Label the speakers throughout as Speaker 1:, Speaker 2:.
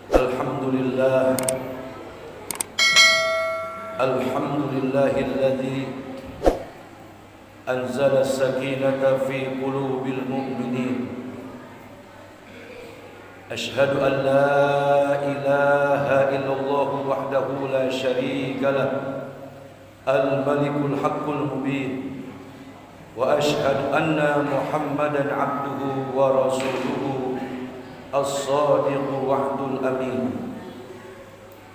Speaker 1: Alhamdulillah alladzi anzala as-sakinata fi qulubil mu'minin. Ashhadu an la ilaha illallah wahdahu la syarika lah, al-malikul haqqul mubin. Wa ashhadu anna Muhammadan abduhu wa rasuluhu as-sadiqu wa'dul amin.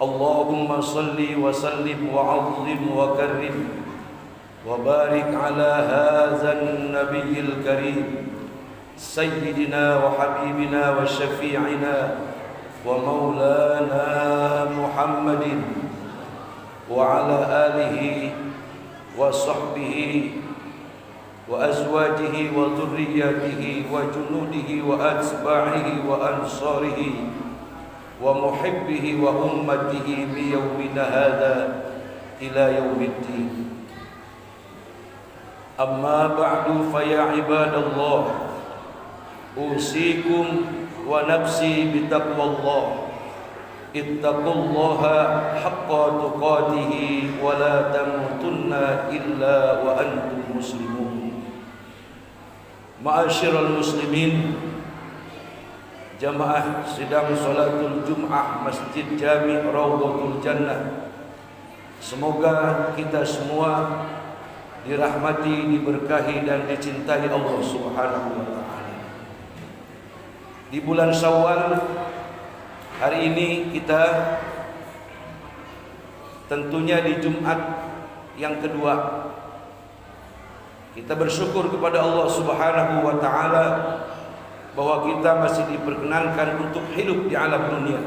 Speaker 1: Allahumma salli wa sallim wa azim wa karrim wa barik ala hadzal nabiyil karim sayyidina wa habibina wa syafi'ina wa maulana Muhammadin wa ala alihi wa sahbihi wa azwajihi wa dhurriyyatihi wa junudihi wa atba'ihi wa ansarihi wa muhibbihi wa ummatihi bi yawmina hadha ila yaumiddin. Amma ba'du, fa ya ibadallah, usikum wa nafsi bi taqwallah. Ittaqullaha haqqa tuqatih wa la tamutunna illa wa antum muslimun. Ma'asyiral muslimin, jamaah sidang salatul Jum'ah Masjid Jami' Raudhatul Jannah. Semoga kita semua dirahmati, diberkahi dan dicintai Allah Subhanahu wa taala. Di bulan Syawal hari ini kita tentunya di Jumat yang kedua, kita bersyukur kepada Allah Subhanahu wa taala bahwa kita masih diperkenankan untuk hidup di alam dunia,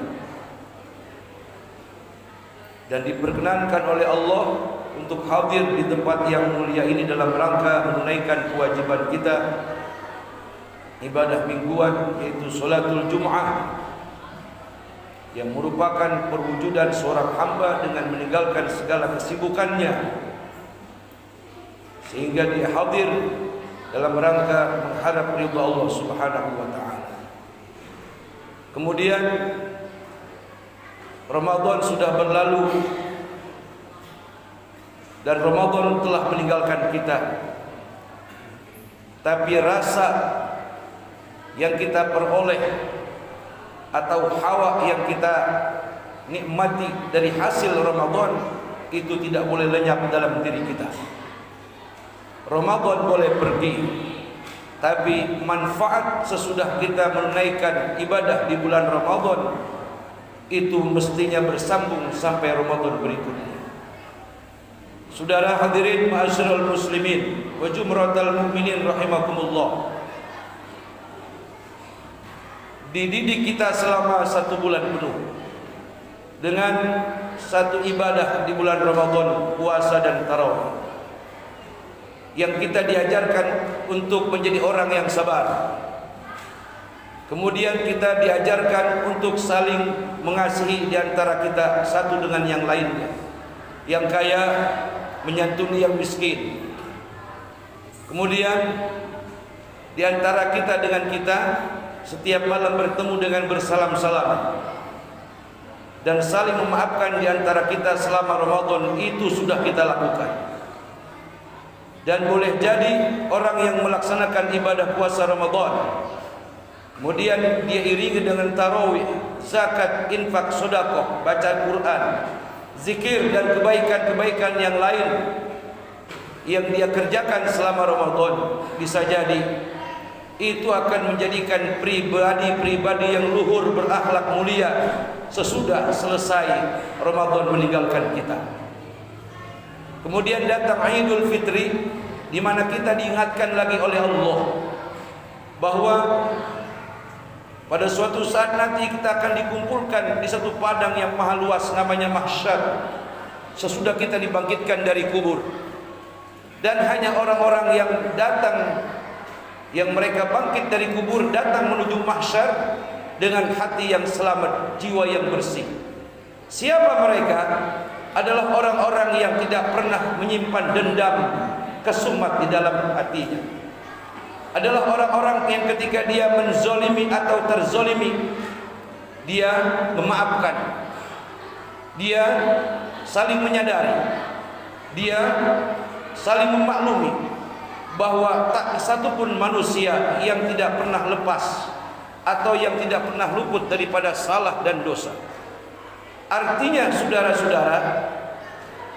Speaker 1: dan diperkenankan oleh Allah untuk hadir di tempat yang mulia ini dalam rangka menunaikan kewajiban kita ibadah mingguan, yaitu salatul Jum'ah, yang merupakan perwujudan seorang hamba dengan meninggalkan segala kesibukannya sehingga dia hadir dalam rangka mengharap ridha Allah Subhanahu wa taala. Kemudian Ramadan sudah berlalu dan Ramadan telah meninggalkan kita. Tapi rasa yang kita peroleh atau hawa yang kita nikmati dari hasil Ramadan itu tidak boleh lenyap dalam diri kita. Ramadan boleh pergi, tapi manfaat sesudah kita menunaikan ibadah di bulan Ramadan itu mestinya bersambung sampai Ramadan berikutnya. Saudara hadirin ma'asyiral muslimin wa jumratal mu'minin rahimakumullah, dididik kita selama 1 bulan penuh dengan satu ibadah di bulan Ramadan, puasa dan tarawih, yang kita diajarkan untuk menjadi orang yang sabar. Kemudian kita diajarkan untuk saling mengasihi di antara kita satu dengan yang lainnya, yang kaya menyantuni yang miskin. Kemudian di antara kita dengan kita setiap malam bertemu dengan bersalam-salaman dan saling memaafkan di antara kita selama Ramadan, itu sudah kita lakukan. Dan boleh jadi orang yang melaksanakan ibadah puasa Ramadan, kemudian dia iringi dengan tarawih, zakat, infak, sedekah, baca Quran, zikir dan kebaikan-kebaikan yang lain yang dia kerjakan selama Ramadan, bisa jadi itu akan menjadikan pribadi-pribadi yang luhur, berakhlak mulia sesudah selesai Ramadan meninggalkan kita. Kemudian datang Idul Fitri, di mana kita diingatkan lagi oleh Allah bahwa pada suatu saat nanti kita akan dikumpulkan di satu padang yang maha luas, namanya mahsyar, sesudah kita dibangkitkan dari kubur. Dan hanya orang-orang yang datang, yang mereka bangkit dari kubur, datang menuju mahsyar dengan hati yang selamat, jiwa yang bersih. Siapa mereka? Adalah orang-orang yang tidak pernah menyimpan dendam, kesumat di dalam hatinya. Adalah orang-orang yang ketika dia menzolimi atau terzolimi, dia memaafkan, dia saling menyadari, dia saling memaklumi bahwa tak satupun manusia yang tidak pernah lepas atau yang tidak pernah luput daripada salah dan dosa. Artinya saudara-saudara,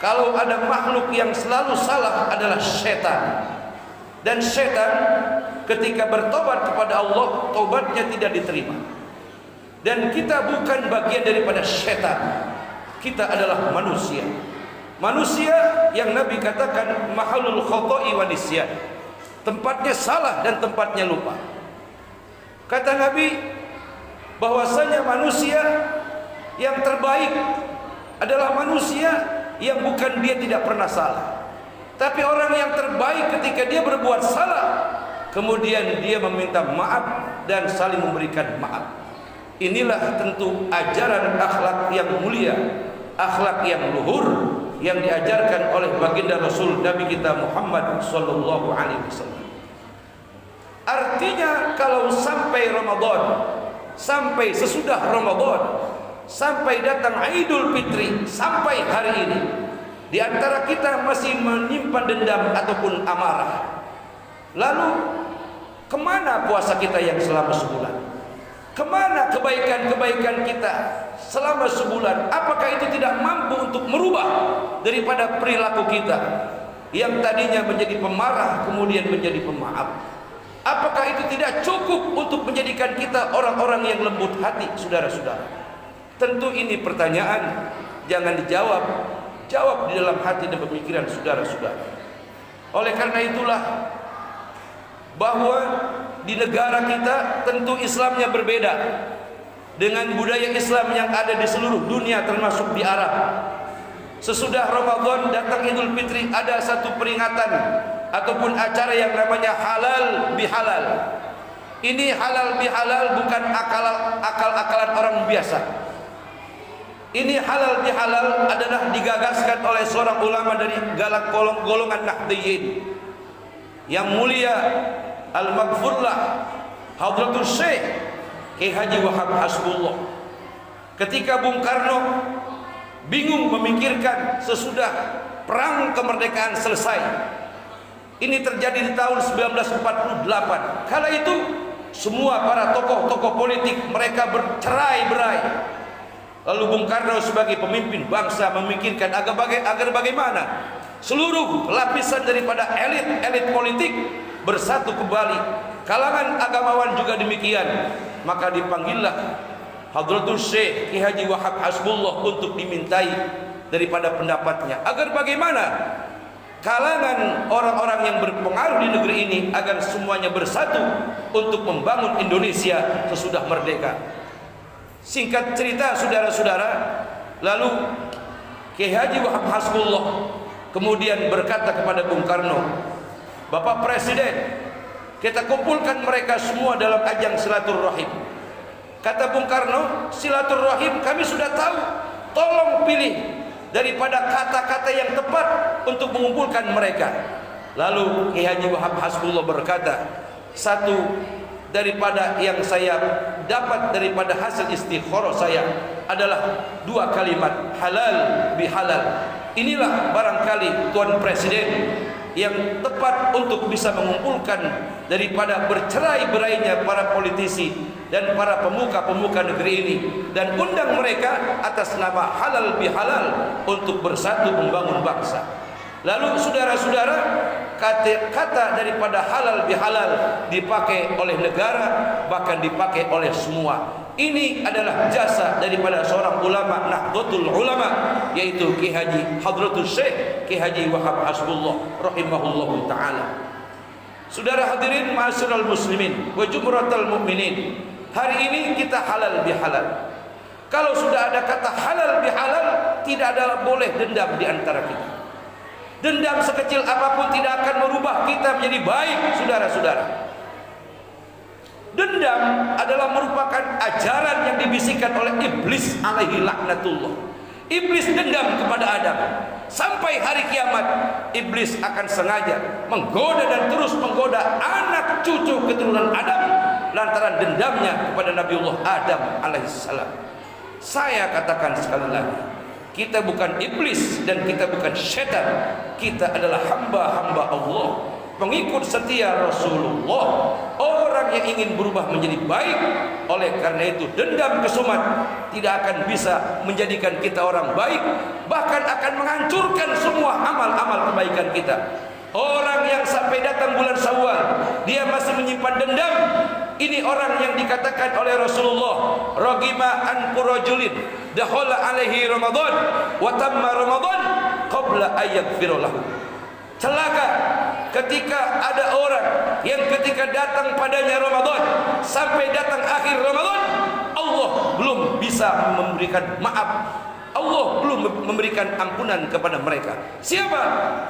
Speaker 1: kalau ada makhluk yang selalu salah adalah setan. Dan setan ketika bertobat kepada Allah, tobatnya tidak diterima. Dan kita bukan bagian daripada setan. Kita adalah manusia. Manusia yang Nabi katakan mahalul khoto'i wa nisyan, tempatnya salah dan tempatnya lupa. Kata Nabi bahwasanya manusia yang terbaik adalah manusia yang bukan dia tidak pernah salah, tapi orang yang terbaik ketika dia berbuat salah kemudian dia meminta maaf dan saling memberikan maaf. Inilah tentu ajaran akhlak yang mulia, akhlak yang luhur yang diajarkan oleh baginda Rasul Nabi kita Muhammad sallallahu alaihi wasallam. Artinya kalau sampai Ramadan, sampai sesudah Ramadan, sampai datang Idul Fitri, sampai hari ini, di antara kita masih menyimpan dendam ataupun amarah, lalu kemana puasa kita yang selama sebulan? Kemana kebaikan-kebaikan kita selama sebulan? Apakah itu tidak mampu untuk merubah daripada perilaku kita yang tadinya menjadi pemarah kemudian menjadi pemaaf? Apakah itu tidak cukup untuk menjadikan kita orang-orang yang lembut hati, saudara-saudara? Tentu ini pertanyaan, jangan dijawab, jawab di dalam hati dan pemikiran saudara-saudara. Oleh karena itulah bahwa di negara kita tentu Islamnya berbeda dengan budaya Islam yang ada di seluruh dunia termasuk di Arab. Sesudah Ramadan datang Idul Fitri, ada satu peringatan ataupun acara yang namanya halal bihalal. Ini halal bihalal bukan akal-akalan orang biasa. Ini halal bihalal adalah digagaskan oleh seorang ulama dari golongan Nahdliyin yang mulia Al-Maghfurlah Hadratul Syekh Kiai Haji Wahab Hasbullah. Ketika Bung Karno bingung memikirkan sesudah perang kemerdekaan selesai, ini terjadi di tahun 1948. Kala itu semua para tokoh-tokoh politik mereka bercerai-berai. Lalu Bung Karno sebagai pemimpin bangsa memikirkan agar bagaimana seluruh lapisan daripada elit politik bersatu kembali, kalangan agamawan juga demikian. Maka dipanggillah Hadratul Syekh Kiai Haji Wahab Hasbullah untuk dimintai daripada pendapatnya, agar bagaimana kalangan orang-orang yang berpengaruh di negeri ini agar semuanya bersatu untuk membangun Indonesia sesudah merdeka. Singkat cerita saudara-saudara, lalu Kiai Haji Wahab Hasbullah kemudian berkata kepada Bung Karno, Bapak Presiden, kita kumpulkan mereka semua dalam ajang silaturahim. Kata Bung Karno, silaturahim kami sudah tahu, tolong pilih daripada kata-kata yang tepat untuk mengumpulkan mereka. Lalu Kiai Haji Wahab Hasbullah berkata, satu daripada yang saya dapat daripada hasil istikharah saya adalah dua kalimat, halal bihalal. Inilah barangkali Tuan Presiden yang tepat untuk bisa mengumpulkan daripada bercerai-berainya para politisi dan para pemuka-pemuka negeri ini, dan undang mereka atas nama halal bihalal untuk bersatu membangun bangsa. Lalu saudara-saudara, kata daripada halal bihalal dipakai oleh negara, bahkan dipakai oleh semua. Ini adalah jasa daripada seorang ulama Nahdlatul Ulama, yaitu Kiai Haji Hadratul Syekh Kiai Haji Wahab Hasbullah rahimahullahu taala. Saudara hadirin ma'asyiral muslimin wa jumratal mukminin, hari ini kita halal bihalal. Kalau sudah ada kata halal bihalal, tidak ada boleh dendam di antara kita. Dendam sekecil apapun tidak akan merubah kita menjadi baik, saudara-saudara. Dendam adalah merupakan ajaran yang dibisikkan oleh iblis alaihi laknatullah. Iblis dendam kepada Adam. Sampai hari kiamat iblis akan sengaja menggoda dan terus menggoda anak cucu keturunan Adam lantaran dendamnya kepada Nabiullah Adam alaihissalam. Saya katakan sekali lagi, kita bukan iblis dan kita bukan syaitan. Kita adalah hamba-hamba Allah, pengikut setia Rasulullah, orang yang ingin berubah menjadi baik. Oleh karena itu, dendam kesumat tidak akan bisa menjadikan kita orang baik, bahkan akan menghancurkan semua amal-amal kebaikan kita. Orang yang sampai datang bulan Syawal dia masih menyimpan dendam, ini orang yang dikatakan oleh Rasulullah, ragima an qurajulin dakhala alaihi Ramadan wa tamma Ramadan qabla ayyaghfira lahu. Celaka ketika ada orang yang ketika datang padanya Ramadan sampai datang akhir Ramadan, Allah belum bisa memberikan maaf, Allah belum memberikan ampunan kepada mereka. Siapa?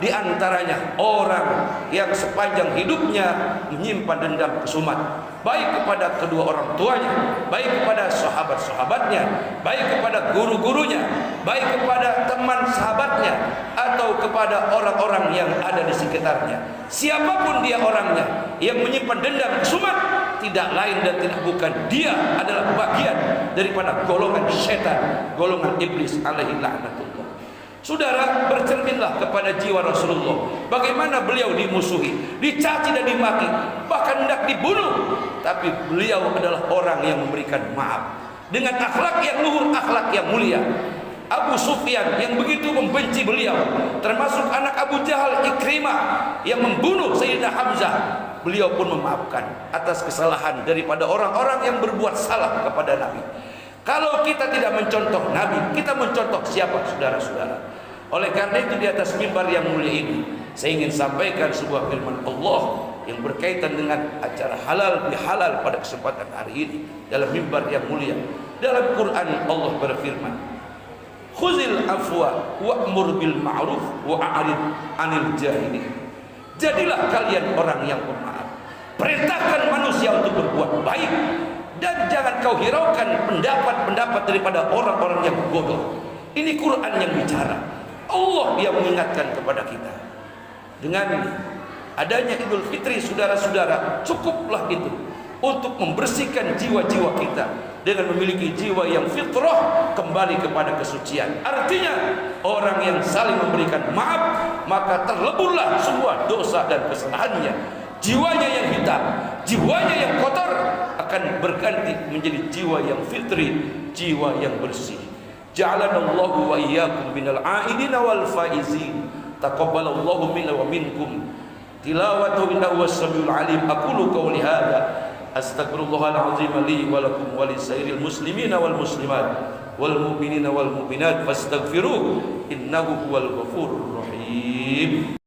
Speaker 1: Di antaranya orang yang sepanjang hidupnya menyimpan dendam kesumat, baik kepada kedua orang tuanya, baik kepada sahabat-sahabatnya, baik kepada guru-gurunya, baik kepada teman sahabatnya, atau kepada orang-orang yang ada di sekitarnya. Siapapun dia orangnya yang menyimpan dendam kesumat, tidak lain dan tidak bukan, dia adalah bagian daripada golongan setan, golongan iblis alaihi laknatullah. Saudara, bercerminlah kepada jiwa Rasulullah, bagaimana beliau dimusuhi, dicaci dan dimaki, bahkan hendak dibunuh, tapi beliau adalah orang yang memberikan maaf dengan akhlak yang luhur, akhlak yang mulia. Abu Sufyan yang begitu membenci beliau, termasuk anak Abu Jahal, Ikrimah yang membunuh Sayyidina Hamzah, beliau pun memaafkan atas kesalahan daripada orang-orang yang berbuat salah kepada Nabi. Kalau kita tidak mencontoh Nabi, kita mencontoh siapa, saudara-saudara? Oleh karena itu, di atas mimbar yang mulia ini, saya ingin sampaikan sebuah firman Allah yang berkaitan dengan acara halal bihalal pada kesempatan hari ini dalam mimbar yang mulia. Dalam Quran Allah berfirman, khuzil afwa wa'mur bil ma'ruf wa'arid anil jahilin. Jadilah kalian orang yang pemaaf, perintahkan manusia untuk berbuat baik, dan jangan kau hiraukan pendapat-pendapat daripada orang-orang yang bodoh. Ini Quran yang bicara. Allah yang mengingatkan kepada kita. Dengan adanya Idul Fitri, saudara-saudara, cukuplah itu untuk membersihkan jiwa-jiwa kita dengan memiliki jiwa yang fitrah, kembali kepada kesucian. Artinya orang yang saling memberikan maaf, maka terleburlah semua dosa dan kesalahannya. Jiwanya yang hitam, jiwanya yang kotor akan berganti menjadi jiwa yang fitri, jiwa yang bersih. Ja'alanallahu wa iyyakum minal a'idina wal faizin. Taqabbalallahu minna wa minkum tilawatahu innahu was-samiul alim. Aqulu qawli hadza astaghfirullahal azim li wa lakum wa lisairil muslimina wal muslimat wal mu'minina wal mu'minat fastaghfiruhu innahu huwal ghafurur rahim.